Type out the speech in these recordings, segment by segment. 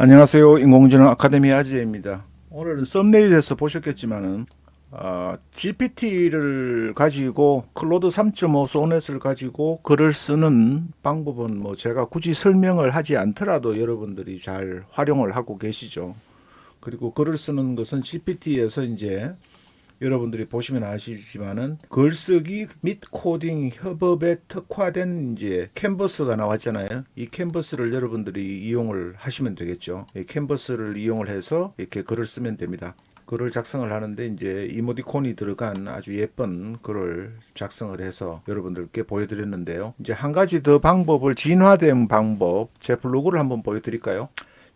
안녕하세요. 인공지능 아카데미 아지입니다. 오늘은 썸네일에서 보셨겠지만은 GPT를 가지고 클로드 3.5 소넷을 가지고 글을 쓰는 방법은 뭐 제가 굳이 설명을 하지 않더라도 여러분들이 잘 활용을 하고 계시죠. 그리고 글을 쓰는 것은 GPT에서 이제 여러분들이 보시면 아시지만은 글쓰기 및 코딩 협업에 특화된 이제 캔버스가 나왔잖아요. 이 캔버스를 여러분들이 이용을 하시면 되겠죠. 이 캔버스를 이용을 해서 이렇게 글을 쓰면 됩니다. 글을 작성을 하는데 이제 이모티콘이 들어간 아주 예쁜 글을 작성을 해서 여러분들께 보여드렸는데요. 이제 한 가지 더 방법을 진화된 방법, 제 블로그를 한번 보여드릴까요?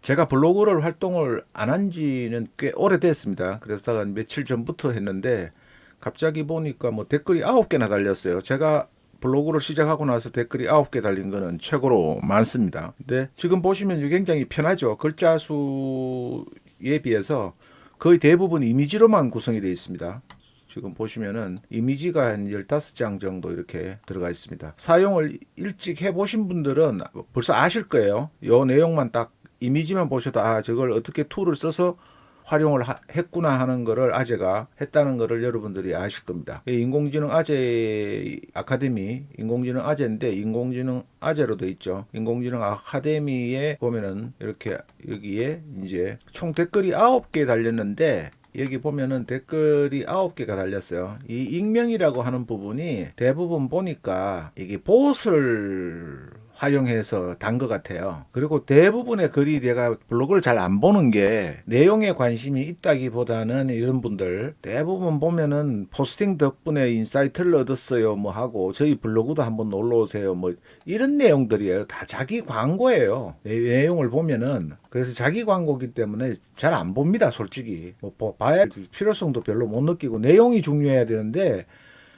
제가 블로그를 활동을 안 한 지는 꽤 오래됐습니다. 그래서 며칠 전부터 했는데 갑자기 보니까 뭐 댓글이 9개나 달렸어요. 제가 블로그를 시작하고 나서 댓글이 9개 달린 거는 최고로 많습니다. 근데 지금 보시면 굉장히 편하죠. 글자 수에 비해서 거의 대부분 이미지로만 구성이 되어 있습니다. 지금 보시면은 이미지가 한 15장 정도 이렇게 들어가 있습니다. 사용을 일찍 해보신 분들은 벌써 아실 거예요. 요 내용만 딱 이미지만 보셔도 저걸 어떻게 툴을 써서 활용을 했구나 하는 거를 아재가 했다는 거를 여러분들이 아실 겁니다. 인공지능 아재 아카데미, 인공지능 아재인데 인공지능 아재로 돼 있죠. 인공지능 아카데미에 보면은 이렇게 여기에 이제 총 댓글이 9개 달렸는데 여기 보면은 댓글이 9개가 달렸어요. 이 익명이라고 하는 부분이 대부분 보니까 이게 봇을 활용해서 단 것 같아요. 그리고 대부분의 글이 내가 블로그를 잘 안 보는 게 내용에 관심이 있다기보다는 이런 분들 대부분 보면은 포스팅 덕분에 인사이트를 얻었어요 뭐 하고 저희 블로그도 한번 놀러 오세요 뭐 이런 내용들이에요. 다 자기 광고예요. 내용을 보면은 그래서 자기 광고기 때문에 잘 안 봅니다. 솔직히 뭐 봐야 필요성도 별로 못 느끼고 내용이 중요해야 되는데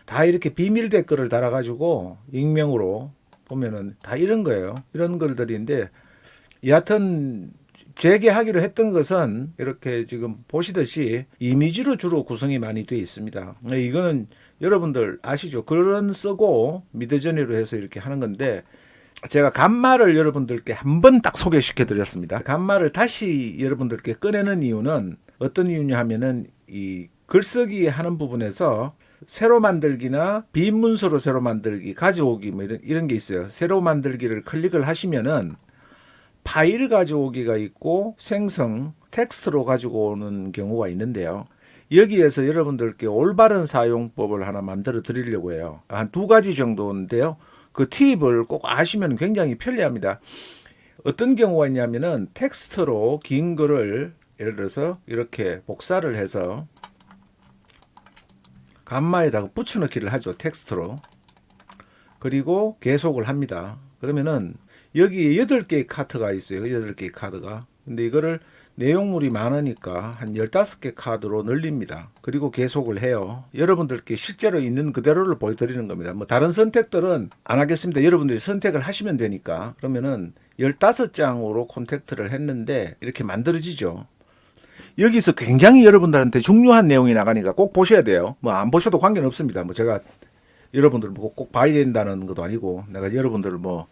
다 이렇게 비밀 댓글을 달아가지고 익명으로 보면은 다 이런 거예요. 이런 글들인데 여하튼 재개하기로 했던 것은 이렇게 지금 보시듯이 이미지로 주로 구성이 많이 되어 있습니다. 이거는 여러분들 아시죠? 글은 쓰고 미드저니로 해서 이렇게 하는 건데 제가 간말을 여러분들께 한번 딱 소개시켜 드렸습니다. 간말을 다시 여러분들께 꺼내는 이유는 어떤 이유냐 하면은 이 글쓰기 하는 부분에서 새로 만들기나 빈 문서로 새로 만들기, 가져오기 뭐 이런 게 있어요. 새로 만들기를 클릭을 하시면은 파일 가져오기가 있고 생성, 텍스트로 가지고 오는 경우가 있는데요. 여기에서 여러분들께 올바른 사용법을 하나 만들어 드리려고 해요. 한 2가지 정도인데요. 그 팁을 꼭 아시면 굉장히 편리합니다. 어떤 경우가 있냐면은 텍스트로 긴 글을 예를 들어서 이렇게 복사를 해서 감마에다가 붙여넣기를 하죠. 텍스트로. 그리고 계속을 합니다. 그러면은 여기에 8개의 카드가 있어요. 8개의 카드가. 근데 이거를 내용물이 많으니까 한 15개 카드로 늘립니다. 그리고 계속을 해요. 여러분들께 실제로 있는 그대로를 보여드리는 겁니다. 뭐 다른 선택들은 안 하겠습니다. 여러분들이 선택을 하시면 되니까. 그러면은 15장으로 콘택트를 했는데 이렇게 만들어지죠. 여기서 굉장히 여러분들한테 중요한 내용이 나가니까 꼭 보셔야 돼요. 뭐 안 보셔도 관계는 없습니다. 뭐 제가 여러분들 보고 꼭 봐야 된다는 것도 아니고 내가 여러분들을 뭐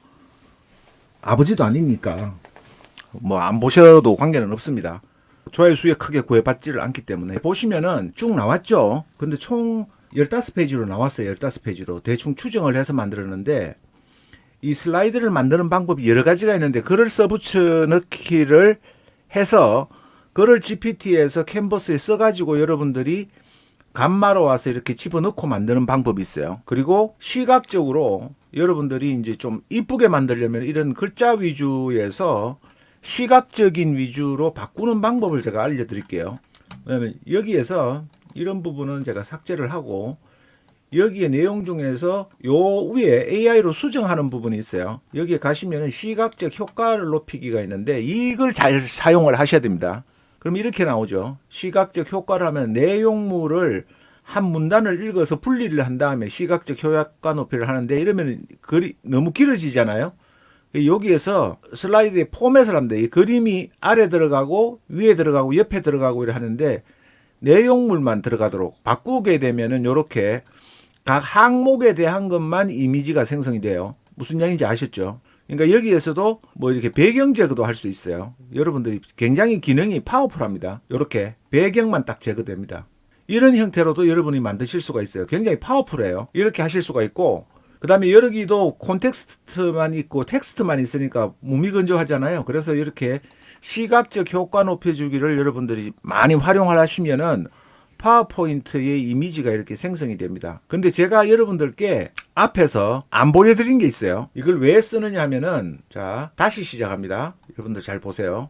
아버지도 아니니까 뭐 안 보셔도 관계는 없습니다. 좋아요 수에 크게 구애받지를 않기 때문에 보시면은 쭉 나왔죠. 근데 총 15페이지로 나왔어요. 15페이지로 대충 추정을 해서 만들었는데 이 슬라이드를 만드는 방법이 여러 가지가 있는데 글을 써붙여 넣기를 해서 그걸 GPT에서 캔버스에 써가지고 여러분들이 감마로 와서 이렇게 집어넣고 만드는 방법이 있어요. 그리고 시각적으로 여러분들이 이제 좀 이쁘게 만들려면 이런 글자 위주에서 시각적인 위주로 바꾸는 방법을 제가 알려드릴게요. 왜냐면 여기에서 이런 부분은 제가 삭제를 하고 여기에 내용 중에서 요 위에 AI로 수정하는 부분이 있어요. 여기에 가시면 시각적 효과를 높이기가 있는데 이걸 잘 사용을 하셔야 됩니다. 그럼 이렇게 나오죠. 시각적 효과를 하면 내용물을 한 문단을 읽어서 분리를 한 다음에 시각적 효과 높이를 하는데 이러면 글이 너무 길어지잖아요. 여기에서 슬라이드에 포맷을 합니다. 이 그림이 아래 들어가고 위에 들어가고 옆에 들어가고 이래 하는데 내용물만 들어가도록 바꾸게 되면은 이렇게 각 항목에 대한 것만 이미지가 생성이 돼요. 무슨 양인지 아셨죠? 그러니까 여기에서도 뭐 이렇게 배경 제거도 할 수 있어요. 여러분들이 굉장히 기능이 파워풀합니다. 이렇게 배경만 딱 제거됩니다. 이런 형태로도 여러분이 만드실 수가 있어요. 굉장히 파워풀해요. 이렇게 하실 수가 있고, 그 다음에 여기도 콘텍스트만 있고 텍스트만 있으니까 무미건조하잖아요. 그래서 이렇게 시각적 효과 높여주기를 여러분들이 많이 활용을 하시면은 파워포인트의 이미지가 이렇게 생성이 됩니다. 근데 제가 여러분들께 앞에서 안 보여드린 게 있어요. 이걸 왜 쓰느냐 하면은, 자, 다시 시작합니다. 여러분들 잘 보세요.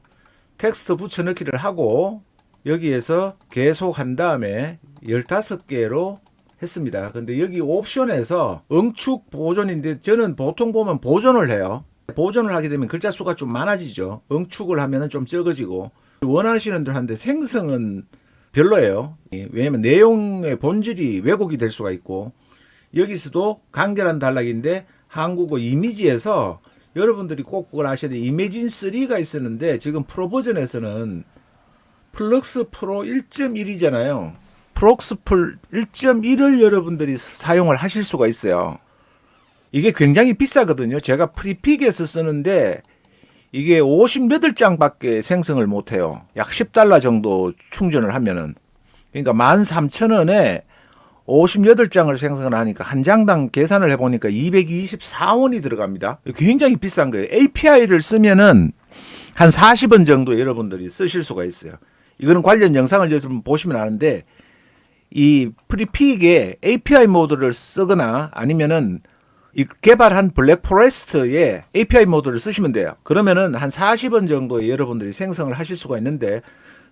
텍스트 붙여넣기를 하고 여기에서 계속 한 다음에 15개로 했습니다. 근데 여기 옵션에서 응축 보존인데 저는 보통 보면 보존을 해요. 보존을 하게 되면 글자 수가 좀 많아지죠. 응축을 하면은 좀 적어지고, 원하시는 분한테 생성은 별로예요. 왜냐면 내용의 본질이 왜곡이 될 수가 있고, 여기서도 간결한 단락인데 한국어 이미지에서 여러분들이 꼭 그걸 아셔야 돼요. 이미진 3가 있었는데 지금 프로 버전에서는 플럭스 프로 1.1이잖아요. 플럭스 프로 1.1을 여러분들이 사용을 하실 수가 있어요. 이게 굉장히 비싸거든요. 제가 프리픽에서 쓰는데 이게 58장밖에 생성을 못해요. 약 $10 정도 충전을 하면은. 그러니까 13,000원에 58장을 생성을 하니까 한 장당 계산을 해보니까 224원이 들어갑니다. 굉장히 비싼 거예요. API를 쓰면은 한 40원 정도 여러분들이 쓰실 수가 있어요. 이거는 관련 영상을 여러분 보시면 아는데, 이 프리픽에 API 모드를 쓰거나 아니면은 이 개발한 블랙포레스트의 API 모드를 쓰시면 돼요. 그러면은 한 40원 정도에 여러분들이 생성을 하실 수가 있는데,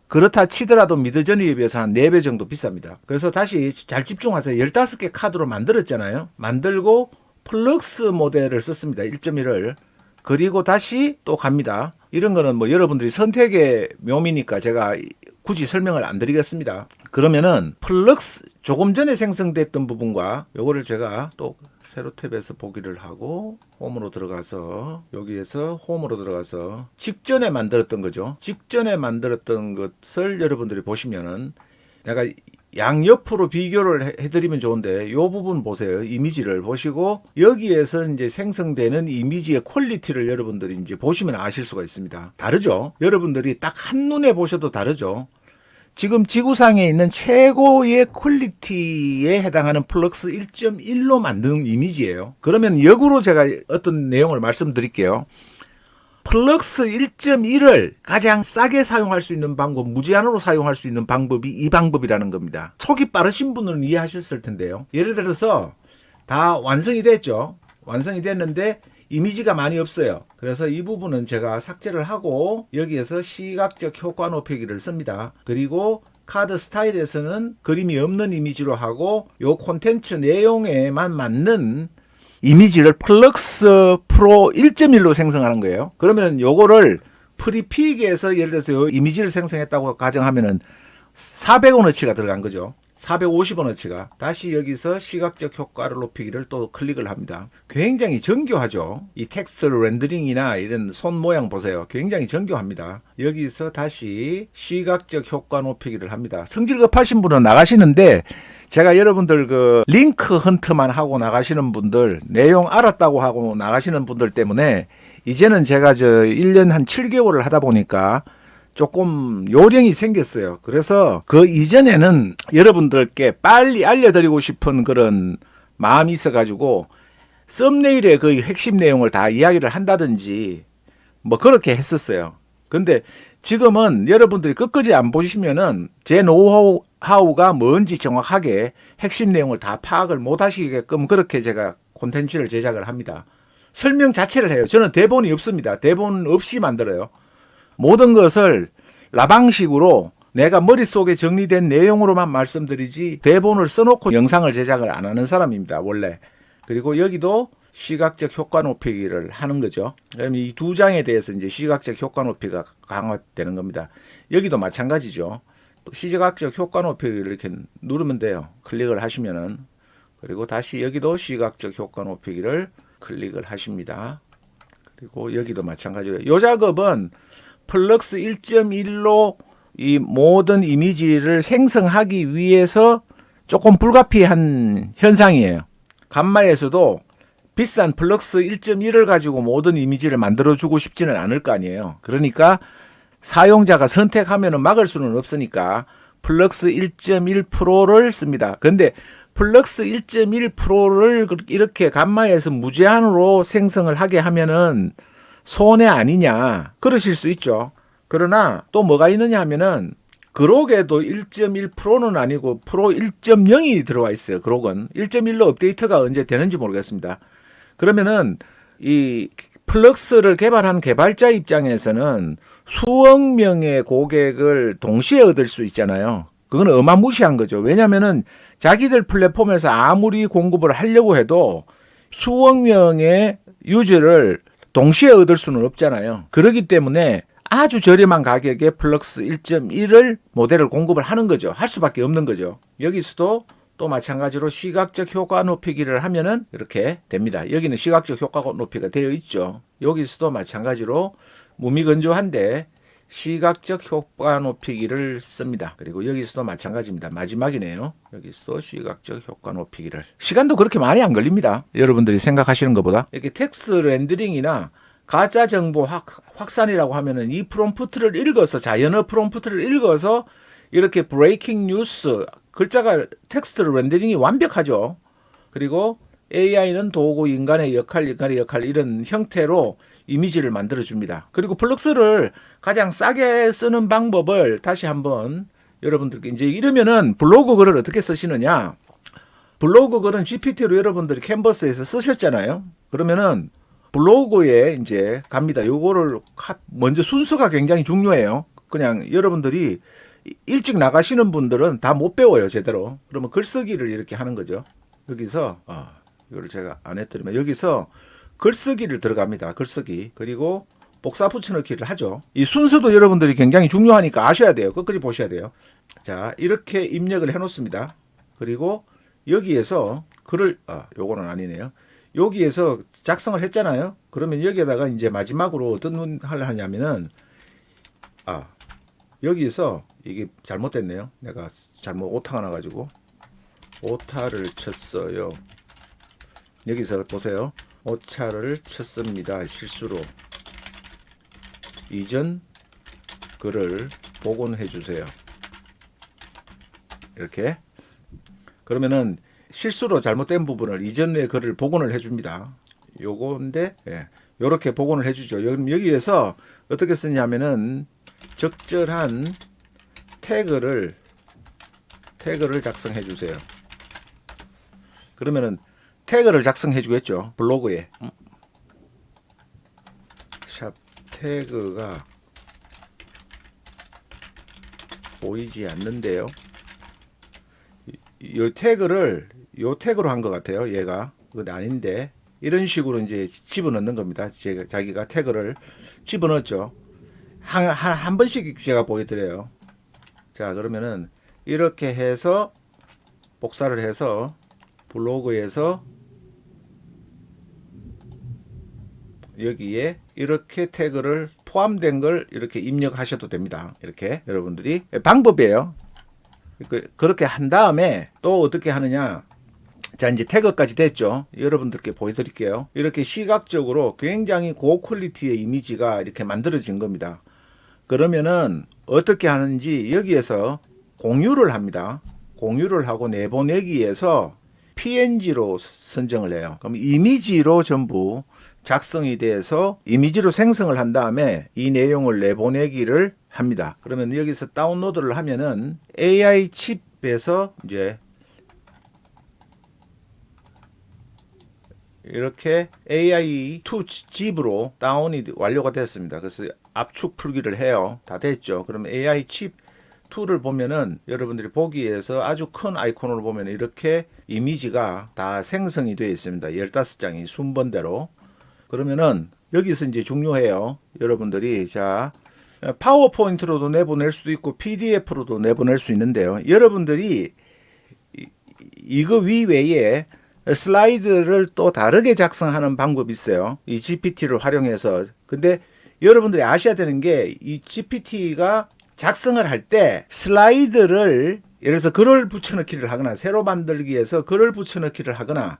그렇다 치더라도 미드저니에 비해서 한 4배 정도 비쌉니다. 그래서 다시 잘 집중하세요. 15개 카드로 만들었잖아요. 만들고 플럭스 모델을 썼습니다. 1.1을. 그리고 다시 또 갑니다. 이런 거는 뭐 여러분들이 선택의 묘미니까 제가 굳이 설명을 안 드리겠습니다. 그러면은 플럭스 조금 전에 생성됐던 부분과 요거를 제가 또 세로 탭에서 보기를 하고 홈으로 들어가서, 여기에서 홈으로 들어가서 직전에 만들었던 거죠. 직전에 만들었던 것을 여러분들이 보시면은, 내가 양옆으로 비교를 해드리면 좋은데 이 부분 보세요. 이미지를 보시고 여기에서 이제 생성되는 이미지의 퀄리티를 여러분들이 이제 보시면 아실 수가 있습니다. 다르죠? 여러분들이 딱 한눈에 보셔도 다르죠? 지금 지구상에 있는 최고의 퀄리티에 해당하는 플럭스 1.1로 만든 이미지예요. 그러면 역으로 제가 어떤 내용을 말씀드릴게요. 플럭스 1.1을 가장 싸게 사용할 수 있는 방법, 무제한으로 사용할 수 있는 방법이 이 방법이라는 겁니다. 촉이 빠르신 분은 이해하셨을 텐데요. 예를 들어서 다 완성이 됐죠. 완성이 됐는데 이미지가 많이 없어요. 그래서 이 부분은 제가 삭제를 하고 여기에서 시각적 효과 높이기를 씁니다. 그리고 카드 스타일에서는 그림이 없는 이미지로 하고 요 콘텐츠 내용에만 맞는 이미지를 플럭스 프로 1.1로 생성하는 거예요. 그러면 요거를 프리픽에서 예를 들어서 요 이미지를 생성했다고 가정하면은 400원어치가 들어간 거죠. 450원어치가. 다시 여기서 시각적 효과를 높이기를 또 클릭을 합니다. 굉장히 정교하죠. 이 텍스트 렌더링이나 이런 손 모양 보세요. 굉장히 정교합니다. 여기서 다시 시각적 효과 높이기를 합니다. 성질 급하신 분은 나가시는데, 제가 여러분들 그 링크 헌트만 하고 나가시는 분들, 내용 알았다고 하고 나가시는 분들 때문에 이제는 제가 1년 한 7개월을 하다 보니까 조금 요령이 생겼어요. 그래서 그 이전에는 여러분들께 빨리 알려드리고 싶은 그런 마음이 있어가지고 썸네일에 그 핵심 내용을 다 이야기를 한다든지 뭐 그렇게 했었어요. 근데 지금은 여러분들이 끝까지 안 보시면은 제 노하우가 뭔지 정확하게 핵심 내용을 다 파악을 못 하시게끔 그렇게 제가 콘텐츠를 제작을 합니다. 설명 자체를 해요. 저는 대본이 없습니다. 대본 없이 만들어요. 모든 것을 라방식으로 내가 머릿속에 정리된 내용으로만 말씀드리지 대본을 써놓고 영상을 제작을 안 하는 사람입니다. 원래. 그리고 여기도 시각적 효과 높이기를 하는 거죠. 그럼 이 두 장에 대해서 이제 시각적 효과 높이가 강화되는 겁니다. 여기도 마찬가지죠. 또 시각적 효과 높이기를 이렇게 누르면 돼요. 클릭을 하시면은. 그리고 다시 여기도 시각적 효과 높이기를 클릭을 하십니다. 그리고 여기도 마찬가지예요. 이 작업은 플럭스 1.1로 이 모든 이미지를 생성하기 위해서 조금 불가피한 현상이에요. 간마에서도 비싼 플럭스 1.1을 가지고 모든 이미지를 만들어주고 싶지는 않을 거 아니에요. 그러니까 사용자가 선택하면 막을 수는 없으니까 플럭스 1.1 프로를 씁니다. 근데 플럭스 1.1 프로를 이렇게 감마에서 무제한으로 생성을 하게 하면은 손해 아니냐 그러실 수 있죠. 그러나 또 뭐가 있느냐 하면은 그록에도 1.1 프로는 아니고 프로 1.0이 들어와 있어요. 그록은 1.1로 업데이트가 언제 되는지 모르겠습니다. 그러면은 이 플럭스를 개발한 개발자 입장에서는 수억 명의 고객을 동시에 얻을 수 있잖아요. 그건 어마무시한 거죠. 왜냐면은 자기들 플랫폼에서 아무리 공급을 하려고 해도 수억 명의 유저를 동시에 얻을 수는 없잖아요. 그렇기 때문에 아주 저렴한 가격에 플럭스 1.1을 모델을 공급을 하는 거죠. 할 수밖에 없는 거죠. 여기서도 또 마찬가지로 시각적 효과 높이기를 하면은 이렇게 됩니다. 여기는 시각적 효과 높이가 되어 있죠. 여기서도 마찬가지로 무미건조한데 시각적 효과 높이기를 씁니다. 그리고 여기서도 마찬가지입니다. 마지막이네요. 여기서도 시각적 효과 높이기를. 시간도 그렇게 많이 안 걸립니다. 여러분들이 생각하시는 것보다. 이렇게 텍스트 렌더링이나 가짜 정보 확산이라고 하면은 이 프롬프트를 읽어서 자연어 프롬프트를 읽어서 이렇게 브레이킹 뉴스 글자가 텍스트 렌더링이 완벽하죠. 그리고 AI는 도구 인간의 역할 이런 형태로 이미지를 만들어 줍니다. 그리고 플럭스를 가장 싸게 쓰는 방법을 다시 한번 여러분들께 이제 이러면은 블로그 글을 어떻게 쓰시느냐? 블로그 글은 GPT로 여러분들이 캔버스에서 쓰셨잖아요. 그러면은 블로그에 이제 갑니다. 요거를 먼저 순서가 굉장히 중요해요. 그냥 여러분들이 일찍 나가시는 분들은 다 못 배워요, 제대로. 그러면 글쓰기를 이렇게 하는 거죠. 여기서 이걸 제가 안 했더니만 여기서 글쓰기를 들어갑니다. 글쓰기. 그리고 복사 붙여넣기를 하죠. 이 순서도 여러분들이 굉장히 중요하니까 아셔야 돼요. 끝까지 보셔야 돼요. 자, 이렇게 입력을 해 놓습니다. 그리고 여기에서 글을 요거는 아니네요. 여기에서 작성을 했잖아요. 그러면 여기에다가 이제 마지막으로 어떤 걸 하냐면은 여기서 이게 잘못됐네요. 내가 잘못 오타가 나가지고 오타를 쳤어요. 여기서 보세요. 오차를 쳤습니다. 실수로. 이전 글을 복원해 주세요. 이렇게. 그러면은 실수로 잘못된 부분을 이전의 글을 복원을 해 줍니다. 요건데 요렇게 복원을 해 주죠. 여기에서 어떻게 쓰냐면은 적절한 태그를 작성해 주세요. 그러면은 태그를 작성해 주겠죠. 블로그에. 샵 태그가 보이지 않는데요. 요 태그로 한 것 같아요. 얘가. 근데 아닌데. 이런 식으로 이제 집어넣는 겁니다. 자기가 태그를 집어넣었죠. 한 번씩 제가 보여드려요. 자, 그러면은 이렇게 해서 복사를 해서 블로그에서 여기에 이렇게 태그를 포함된 걸 이렇게 입력하셔도 됩니다. 이렇게 여러분들이 방법이에요. 그렇게 한 다음에 또 어떻게 하느냐. 자, 이제 태그까지 됐죠. 여러분들께 보여드릴게요. 이렇게 시각적으로 굉장히 고퀄리티의 이미지가 이렇게 만들어진 겁니다. 그러면은 어떻게 하는지 여기에서 공유를 합니다. 공유를 하고 내보내기에서 PNG로 선정을 해요. 그럼 이미지로 전부 작성이 돼서 이미지로 생성을 한 다음에 이 내용을 내보내기를 합니다. 그러면 여기서 다운로드를 하면은 AI 칩에서 이제 이렇게 AI2 칩으로 다운이 완료가 됐습니다. 그래서 압축 풀기를 해요. 다 됐죠. 그러면 AI 칩 2를 보면은 여러분들이 보기에서 아주 큰 아이콘으로 보면 이렇게 이미지가 다 생성이 되어 있습니다. 15장이 순번대로. 그러면은 여기서 이제 중요해요. 여러분들이 자 파워포인트로도 내보낼 수도 있고 PDF로도 내보낼 수 있는데요. 여러분들이 이거 위외에 슬라이드를 또 다르게 작성하는 방법이 있어요. 이 GPT를 활용해서. 근데 여러분들이 아셔야 되는 게 이 GPT가 작성을 할 때 슬라이드를 예를 들어서 글을 붙여넣기를 하거나 새로 만들기 위해서 글을 붙여넣기를 하거나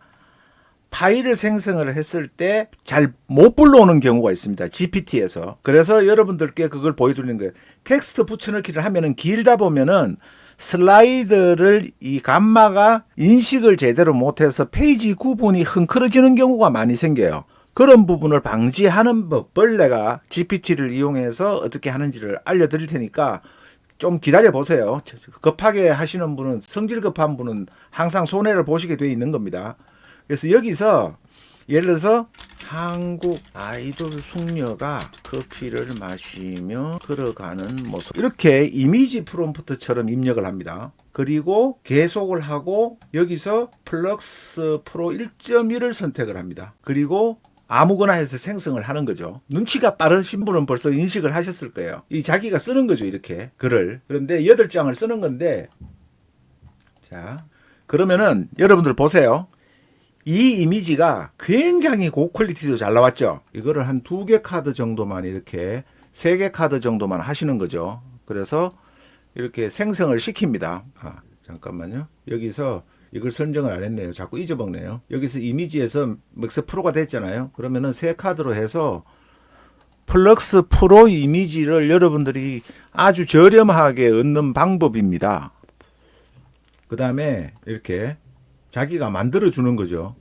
파일을 생성을 했을 때 잘 못 불러오는 경우가 있습니다. GPT에서. 그래서 여러분들께 그걸 보여드리는 거예요. 텍스트 붙여넣기를 하면은 길다 보면은 슬라이드를 이 감마가 인식을 제대로 못해서 페이지 구분이 흥크러지는 경우가 많이 생겨요. 그런 부분을 방지하는 법을 내가 GPT를 이용해서 어떻게 하는지를 알려드릴 테니까 좀 기다려 보세요. 급하게 하시는 분은, 성질 급한 분은 항상 손해를 보시게 돼 있는 겁니다. 그래서 여기서 예를 들어서 한국 아이돌 숙녀가 커피를 마시며 걸어가는 모습, 이렇게 이미지 프롬프트처럼 입력을 합니다. 그리고 계속을 하고 여기서 플럭스 프로 1.1을 선택을 합니다. 그리고 아무거나 해서 생성을 하는 거죠. 눈치가 빠르신 분은 벌써 인식을 하셨을 거예요. 이 자기가 쓰는 거죠, 이렇게 글을. 그런데 8장을 쓰는 건데, 자, 그러면은 여러분들 보세요. 이 이미지가 굉장히 고퀄리티도 잘 나왔죠. 이거를 한 2개 카드 정도만, 이렇게 3개 카드 정도만 하시는 거죠. 그래서 이렇게 생성을 시킵니다. 잠깐만요. 여기서 이걸 선정을 안 했네요. 자꾸 잊어먹네요. 여기서 이미지에서 맥스 프로가 됐잖아요. 그러면은 새 카드로 해서 플럭스 프로 이미지를 여러분들이 아주 저렴하게 얻는 방법입니다. 그 다음에 이렇게 자기가 만들어 주는 거죠.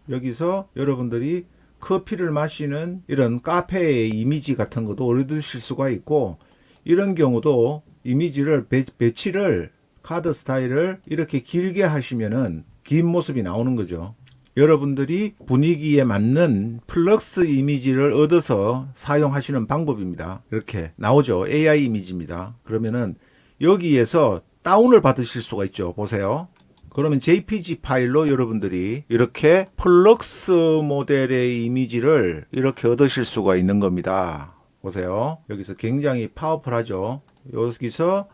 여기서 여러분들이 커피를 마시는 이런 카페의 이미지 같은 것도 얻으실 수가 있고, 이런 경우도 이미지를 배치를 카드 스타일을 이렇게 길게 하시면은 긴 모습이 나오는 거죠. 여러분들이 분위기에 맞는 플럭스 이미지를 얻어서 사용하시는 방법입니다. 이렇게 나오죠. AI 이미지입니다. 그러면은 여기에서 다운을 받으실 수가 있죠. 보세요. 그러면 JPG 파일로 여러분들이 이렇게 플럭스 모델의 이미지를 이렇게 얻으실 수가 있는 겁니다. 보세요. 여기서 굉장히 파워풀하죠. 여기서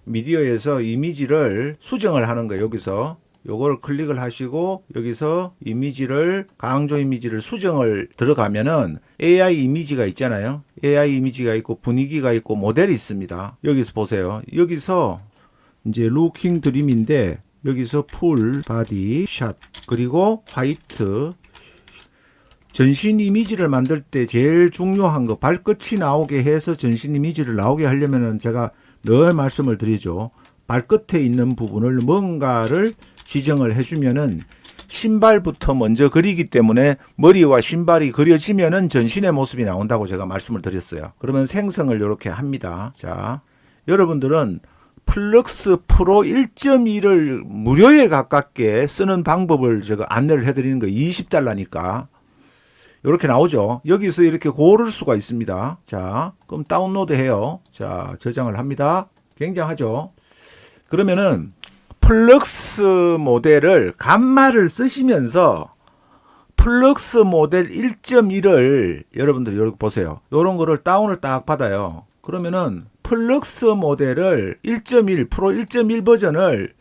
미디어에서 이미지를 수정을 하는 거예요. 여기서 요걸 클릭을 하시고 여기서 이미지를, 강조 이미지를 수정을 들어가면은 AI 이미지가 있잖아요. AI 이미지가 있고 분위기가 있고 모델이 있습니다. 여기서 보세요. 여기서 이제 루킹 드림인데 여기서 풀 바디 샷, 그리고 화이트, 전신 이미지를 만들 때 제일 중요한 거 발끝이 나오게 해서 전신 이미지를 나오게 하려면은 제가 늘 말씀을 드리죠. 발끝에 있는 부분을 뭔가를 지정을 해주면은 신발부터 먼저 그리기 때문에 머리와 신발이 그려지면은 전신의 모습이 나온다고 제가 말씀을 드렸어요. 그러면 생성을 이렇게 합니다. 자, 여러분들은 플럭스 프로 1.1을 무료에 가깝게 쓰는 방법을 제가 안내를 해드리는 거, $20니까. 이렇게 나오죠. 여기서 이렇게 고를 수가 있습니다. 자, 그럼 다운로드 해요. 자, 저장을 합니다. 굉장하죠. 그러면은 플럭스 모델을 감마를 쓰시면서 플럭스 모델 1.1을 여러분들 이렇게 보세요. 이런 거를 다운을 딱 받아요. 그러면은 플럭스 모델을 1.1 프로 1.1 버전을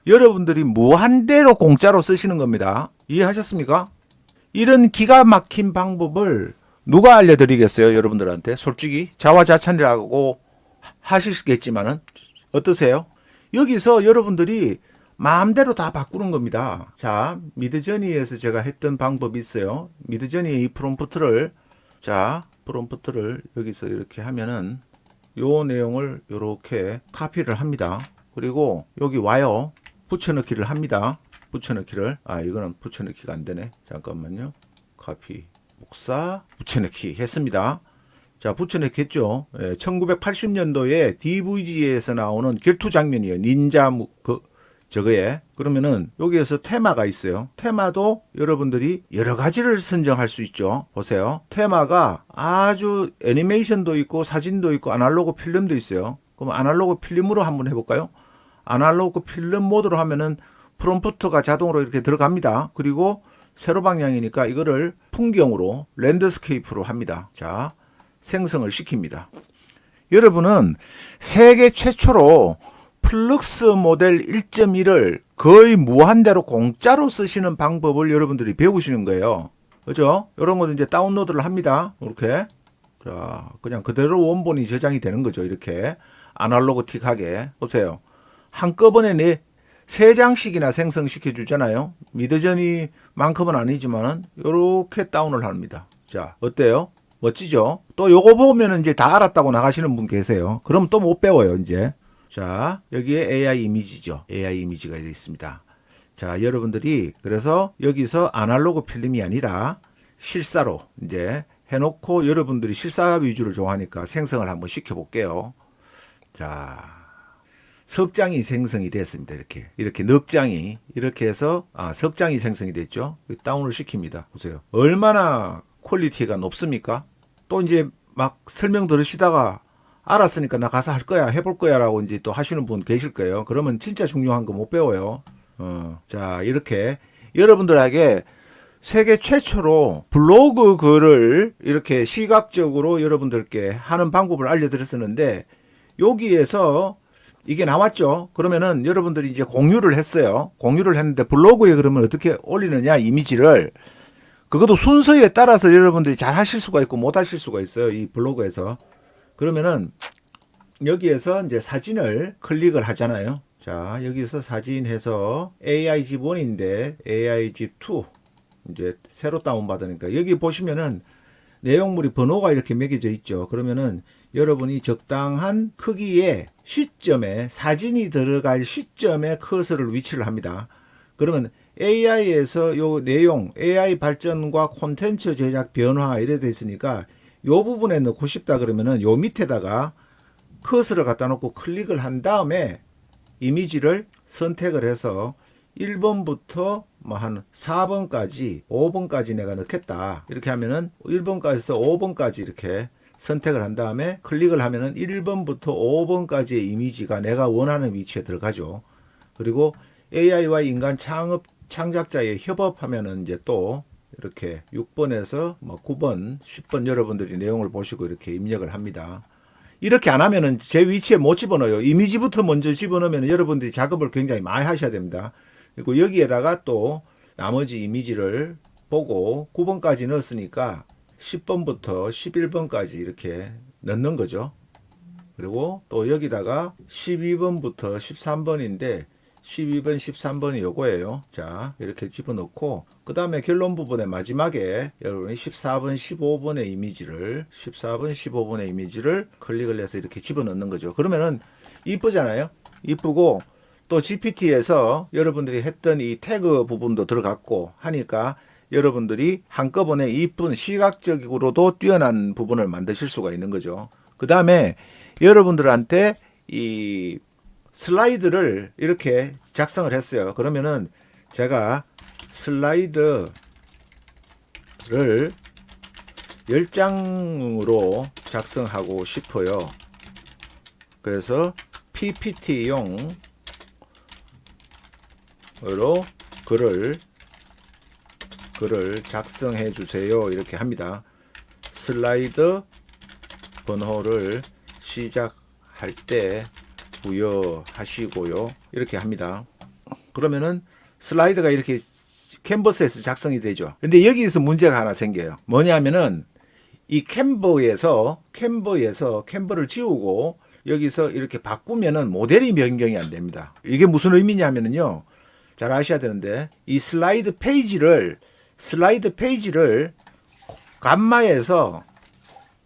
여러분들이 무한대로 공짜로 쓰시는 겁니다. 이해하셨습니까? 이런 기가 막힌 방법을 누가 알려드리겠어요? 여러분들한테 솔직히 자화자찬이라고 하시겠지만은 어떠세요? 여기서 여러분들이 마음대로 다 바꾸는 겁니다. 자, 미드저니에서 제가 했던 방법이 있어요. 미드저니의 이 프롬프트를, 자, 프롬프트를 여기서 이렇게 하면은 요 내용을 이렇게 카피를 합니다. 그리고 여기 와요. 붙여넣기를 합니다. 붙여넣기를, 이거는 붙여넣기가 안 되네. 잠깐만요. 카피, 복사, 붙여넣기 했습니다. 자, 붙여넣기 했죠. 1980년도에 DVG에서 나오는 결투 장면이에요. 닌자 저거에. 그러면은 여기에서 테마가 있어요. 테마도 여러분들이 여러 가지를 선정할 수 있죠. 보세요. 테마가 아주 애니메이션도 있고 사진도 있고 아날로그 필름도 있어요. 그럼 아날로그 필름으로 한번 해볼까요? 아날로그 필름 모드로 하면은 프롬프트가 자동으로 이렇게 들어갑니다. 그리고 세로 방향이니까 이거를 풍경으로 랜드스케이프로 합니다. 자, 생성을 시킵니다. 여러분은 세계 최초로 플럭스 모델 1.1을 거의 무한대로 공짜로 쓰시는 방법을 여러분들이 배우시는 거예요. 그죠? 이런 것도 이제 다운로드를 합니다. 이렇게. 자, 그냥 그대로 원본이 저장이 되는 거죠. 이렇게. 아날로그틱하게. 보세요. 한꺼번에 3장씩이나 생성시켜 주잖아요. 미드저니만큼은 아니지만은 요렇게 다운을 합니다. 자, 어때요? 멋지죠? 또 요거 보면은 이제 다 알았다고 나가시는 분 계세요. 그럼 또 못 배워요, 이제. 자, 여기에 AI 이미지죠. AI 이미지가 되어 있습니다. 자, 여러분들이 그래서 여기서 아날로그 필름이 아니라 실사로 이제 해놓고 여러분들이 실사 위주를 좋아하니까 생성을 한번 시켜볼게요. 자, 석장이 생성이 됐습니다. 이렇게 넉 장이 이렇게 해서 석 장이 생성이 됐죠. 다운을 시킵니다. 보세요. 얼마나 퀄리티가 높습니까? 또 이제 막 설명 들으시다가 알았으니까 나 가서 할 거야, 해볼 거야 라고 이제 또 하시는 분 계실 거예요. 그러면 진짜 중요한 거 못 배워요. 자, 이렇게 여러분들에게 세계 최초로 블로그 글을 이렇게 시각적으로 여러분들께 하는 방법을 알려드렸었는데 여기에서 이게 나왔죠. 그러면은 여러분들이 이제 공유를 했어요. 공유를 했는데 블로그에 그러면 어떻게 올리느냐 이미지를 그것도 순서에 따라서 여러분들이 잘 하실 수가 있고 못 하실 수가 있어요. 이 블로그에서. 그러면은 여기에서 이제 사진을 클릭을 하잖아요. 자, 여기서 사진 해서 AIG 1인데 AIG 2 이제 새로 다운받으니까 여기 보시면은 내용물이 번호가 이렇게 매겨져 있죠. 그러면은 여러분이 적당한 크기의 시점에 사진이 들어갈 시점에 커서를 위치를 합니다. 그러면 AI에서 요 내용, AI 발전과 콘텐츠 제작 변화 이래 돼 있으니까 요 부분에 넣고 싶다 그러면은 요 밑에다가 커서를 갖다 놓고 클릭을 한 다음에 이미지를 선택을 해서 1번부터 뭐 한 4번까지 5번까지 내가 넣겠다 이렇게 하면은 1번까지서 5번까지 이렇게 선택을 한 다음에 클릭을 하면은 1번부터 5번까지의 이미지가 내가 원하는 위치에 들어가죠. 그리고 AI와 인간 창작자의 협업하면은 이제 또 이렇게 6번에서 뭐 9번, 10번 여러분들이 내용을 보시고 이렇게 입력을 합니다. 이렇게 안 하면은 제 위치에 못 집어넣어요. 이미지부터 먼저 집어넣으면 여러분들이 작업을 굉장히 많이 하셔야 됩니다. 그리고 여기에다가 또 나머지 이미지를 보고 9번까지 넣었으니까 10번부터 11번까지 이렇게 넣는 거죠. 그리고 또 여기다가 12번부터 13번인데 12번, 13번이 요거예요. 자, 이렇게 집어넣고 그 다음에 결론 부분의 마지막에 여러분이 14번, 15번의 이미지를 14번, 15번의 이미지를 클릭을 해서 이렇게 집어넣는 거죠. 그러면은 이쁘잖아요. 이쁘고 또 GPT에서 여러분들이 했던 이 태그 부분도 들어갔고 하니까 여러분들이 한꺼번에 이쁜 시각적으로도 뛰어난 부분을 만드실 수가 있는 거죠. 그 다음에 여러분들한테 이 슬라이드를 이렇게 작성을 했어요. 그러면은 제가 슬라이드를 10장으로 작성하고 싶어요. 그래서 PPT용으로 글을 작성해 주세요. 이렇게 합니다. 슬라이드 번호를 시작할 때 부여하시고요. 이렇게 합니다. 그러면은 슬라이드가 이렇게 캔버스에서 작성이 되죠. 근데 여기서 문제가 하나 생겨요. 뭐냐면은 이 캔버에서 캔버를 지우고 여기서 이렇게 바꾸면은 모델이 변경이 안 됩니다. 이게 무슨 의미냐면은요. 잘 아셔야 되는데 이 슬라이드 페이지를 감마에서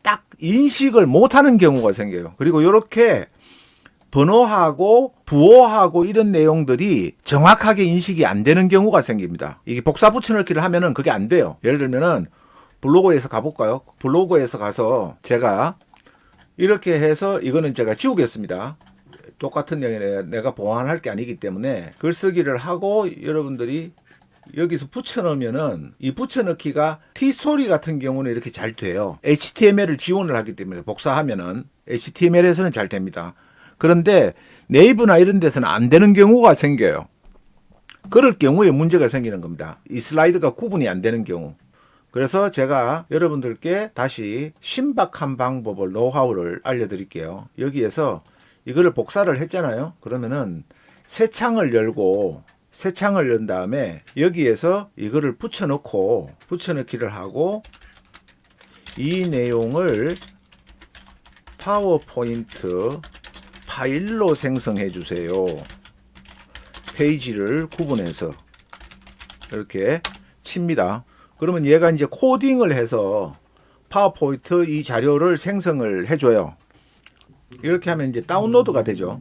딱 인식을 못하는 경우가 생겨요. 그리고 이렇게 번호하고 부호하고 이런 내용들이 정확하게 인식이 안 되는 경우가 생깁니다. 이게 복사 붙여넣기를 하면은 그게 안 돼요. 예를 들면은 블로그에서 가볼까요? 블로그에서 가서 제가 이렇게 해서 이거는 제가 지우겠습니다. 똑같은 내용에 내가 보완할 게 아니기 때문에 글쓰기를 하고 여러분들이 여기서 붙여넣으면은 이 붙여넣기가 T스토리 같은 경우는 이렇게 잘 돼요. HTML을 지원을 하기 때문에 복사하면은 HTML에서는 잘 됩니다. 그런데 네이버나 이런 데서는 안 되는 경우가 생겨요. 그럴 경우에 문제가 생기는 겁니다. 이 슬라이드가 구분이 안 되는 경우. 그래서 제가 여러분들께 다시 신박한 방법을 노하우를 알려드릴게요. 여기에서 이거를 복사를 했잖아요. 그러면은 새 창을 열고 새 창을 연 다음에 여기에서 이거를 붙여넣기를 하고 이 내용을 파워포인트 파일로 생성해 주세요. 페이지를 구분해서 이렇게 칩니다. 그러면 얘가 이제 코딩을 해서 파워포인트 이 자료를 생성을 해줘요. 이렇게 하면 이제 다운로드가 되죠.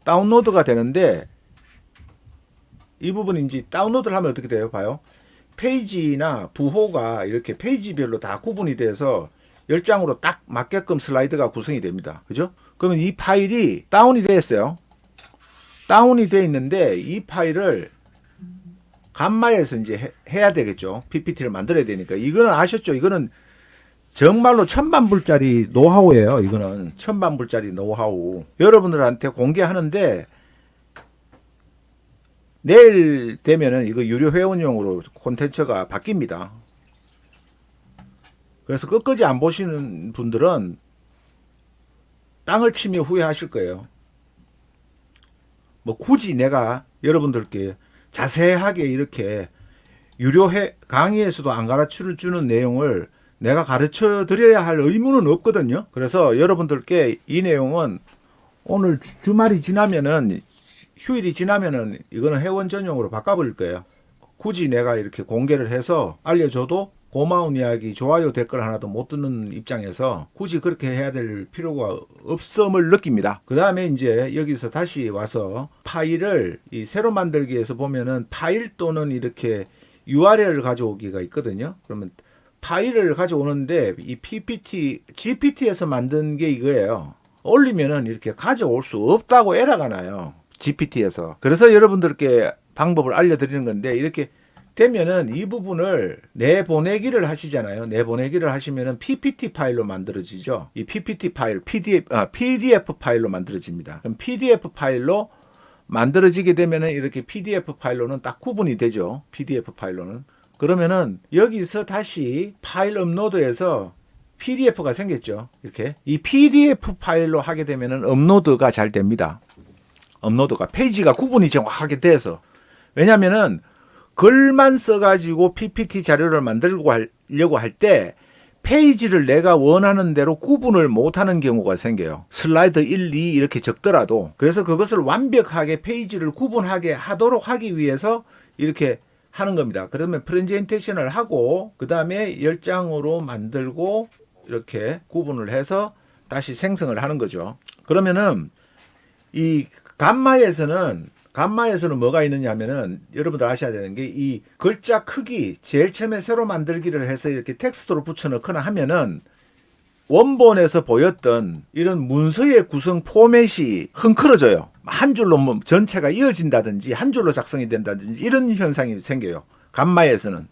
다운로드가 되는데 이 부분이 이제 다운로드를 하면 어떻게 돼요? 봐요. 페이지나 부호가 이렇게 페이지별로 다 구분이 돼서 10장으로 딱 맞게끔 슬라이드가 구성이 됩니다. 그죠? 그러면 이 파일이 다운이 됐어요. 다운이 돼 있는데 이 파일을 감마에서 이제 해야 되겠죠. PPT를 만들어야 되니까. 이거는 아셨죠? 이거는 정말로 천만불짜리 노하우예요. 이거는 천만불짜리 노하우. 여러분들한테 공개하는데 내일 되면은 이거 유료 회원용으로 콘텐츠가 바뀝니다. 그래서 끝까지 안 보시는 분들은 땅을 치며 후회하실 거예요. 뭐 굳이 내가 여러분들께 자세하게 이렇게 유료 강의에서도 안 가르쳐 주는 내용을 내가 가르쳐 드려야 할 의무는 없거든요. 그래서 여러분들께 이 내용은 오늘 주말이 지나면은 휴일이 지나면은 이거는 회원 전용으로 바꿔버릴 거예요. 굳이 내가 이렇게 공개를 해서 알려줘도 고마운 이야기, 좋아요, 댓글 하나도 못 듣는 입장에서 굳이 그렇게 해야 될 필요가 없음을 느낍니다. 그 다음에 이제 여기서 다시 와서 파일을 이 새로 만들기에서 보면은 파일 또는 이렇게 URL을 가져오기가 있거든요. 그러면 파일을 가져오는데 이 GPT에서 만든 게 이거예요. 올리면은 이렇게 가져올 수 없다고 에러가 나요. GPT에서. 그래서 여러분들께 방법을 알려드리는 건데 이렇게 되면은 이 부분을 내보내기를 하시잖아요. 내보내기를 하시면은 PPT 파일로 만들어지죠. 이 PPT 파일, PDF 파일로 만들어집니다. 그럼 PDF 파일로 만들어지게 되면은 이렇게 PDF 파일로는 딱 구분이 되죠. PDF 파일로는. 그러면은 여기서 다시 파일 업로드해서 PDF가 생겼죠. 이렇게. 이 PDF 파일로 하게 되면은 업로드가 잘 됩니다. 업로드가 페이지가 구분이 정확하게 돼서. 왜냐면은 글만 써가지고 PPT 자료를 만들고 하려고 할 때 페이지를 내가 원하는 대로 구분을 못하는 경우가 생겨요. 슬라이드 1, 2 이렇게 적더라도. 그래서 그것을 완벽하게 페이지를 구분하게 하도록 하기 위해서 이렇게 하는 겁니다. 그러면 프레젠테이션을 하고 그 다음에 10장으로 만들고 이렇게 구분을 해서 다시 생성을 하는 거죠. 그러면은 이 감마에서는 뭐가 있느냐 하면은 여러분들 아셔야 되는 게 이 글자 크기 제일 처음에 새로 만들기를 해서 이렇게 텍스트로 붙여넣거나 하면은 원본에서 보였던 이런 문서의 구성 포맷이 흥크러져요. 한 줄로 뭐 전체가 이어진다든지 한 줄로 작성이 된다든지 이런 현상이 생겨요. 감마에서는.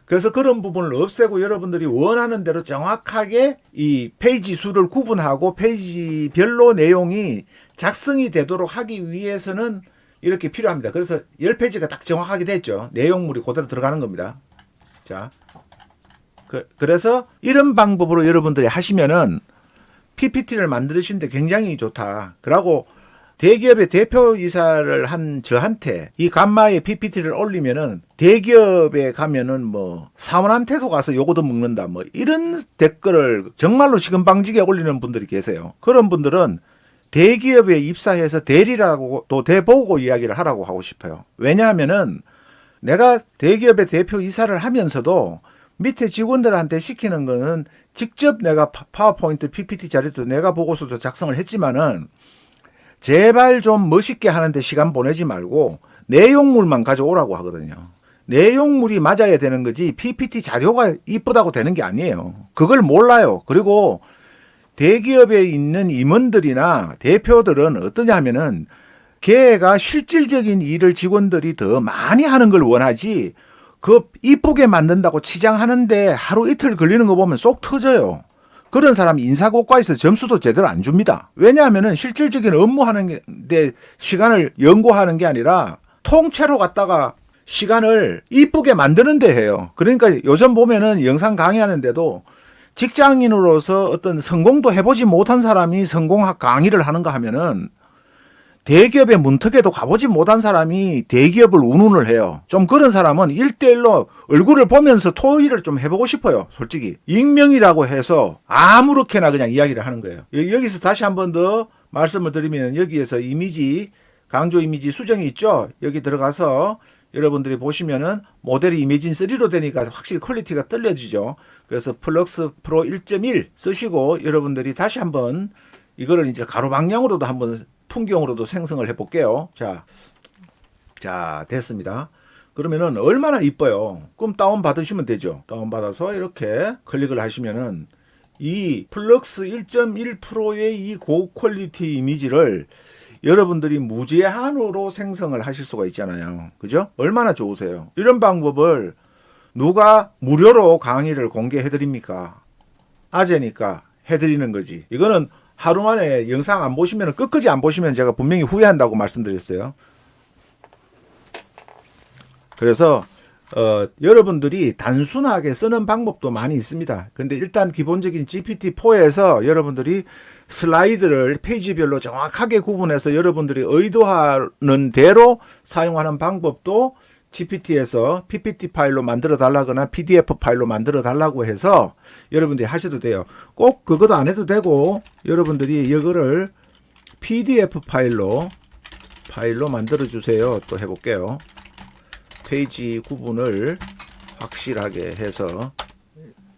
그래서 그런 부분을 없애고 여러분들이 원하는 대로 정확하게 이 페이지 수를 구분하고 페이지별로 내용이 작성이 되도록 하기 위해서는 이렇게 필요합니다. 그래서 10페이지가 딱 정확하게 됐죠. 내용물이 그대로 들어가는 겁니다. 자, 그래서 이런 방법으로 여러분들이 하시면은 PPT를 만드시는데 굉장히 좋다. 그러고 대기업의 대표이사를 한 저한테 이 감마의 PPT를 올리면은 대기업에 가면은 뭐 사원한테도 가서 요거도 먹는다 뭐 이런 댓글을 정말로 시금방지게 올리는 분들이 계세요. 그런 분들은 대기업에 입사해서 대리라고 또 대보고 이야기를 하라고 하고 싶어요. 왜냐하면은 내가 대기업의 대표이사를 하면서도 밑에 직원들한테 시키는 거는 직접 내가 파워포인트 PPT 자료도 내가 보고서도 작성을 했지만은 제발 좀 멋있게 하는데 시간 보내지 말고 내용물만 가져오라고 하거든요. 내용물이 맞아야 되는 거지 PPT 자료가 이쁘다고 되는 게 아니에요. 그걸 몰라요. 그리고 대기업에 있는 임원들이나 대표들은 어떠냐 하면은 걔가 실질적인 일을 직원들이 더 많이 하는 걸 원하지 그 이쁘게 만든다고 치장하는데 하루 이틀 걸리는 거 보면 쏙 터져요. 그런 사람 인사고과에서 점수도 제대로 안 줍니다. 왜냐하면은 실질적인 업무하는데 시간을 연구하는 게 아니라 통째로 갖다가 시간을 이쁘게 만드는 데 해요. 그러니까 요즘 보면은 영상 강의하는데도 직장인으로서 어떤 성공도 해보지 못한 사람이 성공학 강의를 하는가 하면은 대기업의 문턱에도 가보지 못한 사람이 대기업을 운운을 해요. 좀 그런 사람은 1대1로 얼굴을 보면서 토의를 좀 해보고 싶어요. 솔직히. 익명이라고 해서 아무렇게나 그냥 이야기를 하는 거예요. 여기서 다시 한 번 더 말씀을 드리면 여기에서 이미지 강조 이미지 수정이 있죠. 여기 들어가서 여러분들이 보시면은 모델이 이미진 3로 되니까 확실히 퀄리티가 떨려지죠. 그래서 플럭스 프로 1.1 쓰시고 여러분들이 다시 한번 이거를 이제 가로 방향으로도 한번 풍경으로도 생성을 해 볼게요. 자, 됐습니다. 그러면은 얼마나 이뻐요. 그럼 다운 받으시면 되죠. 다운 받아서 이렇게 클릭을 하시면은 이 플럭스 1.1 프로의 이 고퀄리티 이미지를 여러분들이 무제한으로 생성을 하실 수가 있잖아요. 그죠? 얼마나 좋으세요. 이런 방법을 누가 무료로 강의를 공개해 드립니까? 아재니까 해 드리는 거지. 이거는 하루 만에 영상 안 보시면, 끝까지 안 보시면 제가 분명히 후회한다고 말씀드렸어요. 그래서 여러분들이 단순하게 쓰는 방법도 많이 있습니다. 근데 일단 기본적인 GPT-4에서 여러분들이 슬라이드를 페이지별로 정확하게 구분해서 여러분들이 의도하는 대로 사용하는 방법도 GPT에서 PPT 파일로 만들어 달라거나 PDF 파일로 만들어 달라고 해서 여러분들이 하셔도 돼요. 꼭 그것도 안 해도 되고 여러분들이 이거를 PDF 파일로 만들어 주세요. 또 해볼게요. 페이지 구분을 확실하게 해서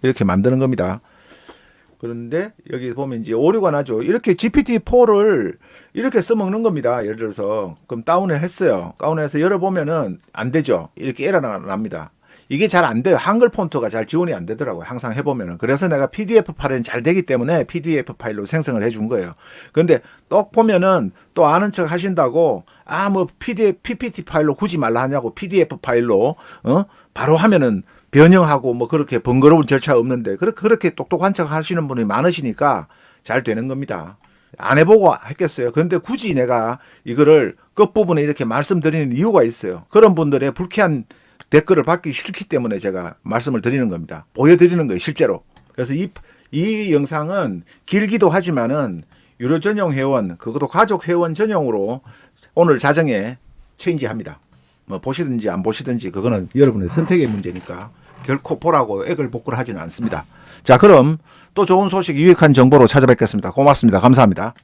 이렇게 만드는 겁니다. 그런데 여기 보면 이제 오류가 나죠. 이렇게 GPT-4를 이렇게 써먹는 겁니다. 예를 들어서 그럼 다운을 했어요. 다운해서 열어보면은 안 되죠. 이렇게 에러가 납니다. 이게 잘 안 돼요. 한글 폰트가 잘 지원이 안 되더라고요. 항상 해보면은. 그래서 내가 PDF 파일은 잘 되기 때문에 PDF 파일로 생성을 해준 거예요. 그런데 또 보면은 또 아는 척 하신다고 뭐 PPT 파일로 굳이 말라 하냐고 PDF 파일로 바로 하면은 변형하고 뭐 그렇게 번거로운 절차 없는데 그렇게 똑똑한 척 하시는 분이 많으시니까 잘 되는 겁니다. 안 해보고 했겠어요. 그런데 굳이 내가 이거를 끝부분에 이렇게 말씀드리는 이유가 있어요. 그런 분들의 불쾌한 댓글을 받기 싫기 때문에 제가 말씀을 드리는 겁니다. 보여드리는 거예요, 실제로. 그래서 이 영상은 길기도 하지만은 유료 전용 회원, 그것도 가족 회원 전용으로 오늘 자정에 체인지합니다. 뭐 보시든지 안 보시든지 그거는 여러분의 선택의 문제니까 결코 보라고 액을 복구를 하지는 않습니다. 자, 그럼 또 좋은 소식, 유익한 정보로 찾아뵙겠습니다. 고맙습니다. 감사합니다.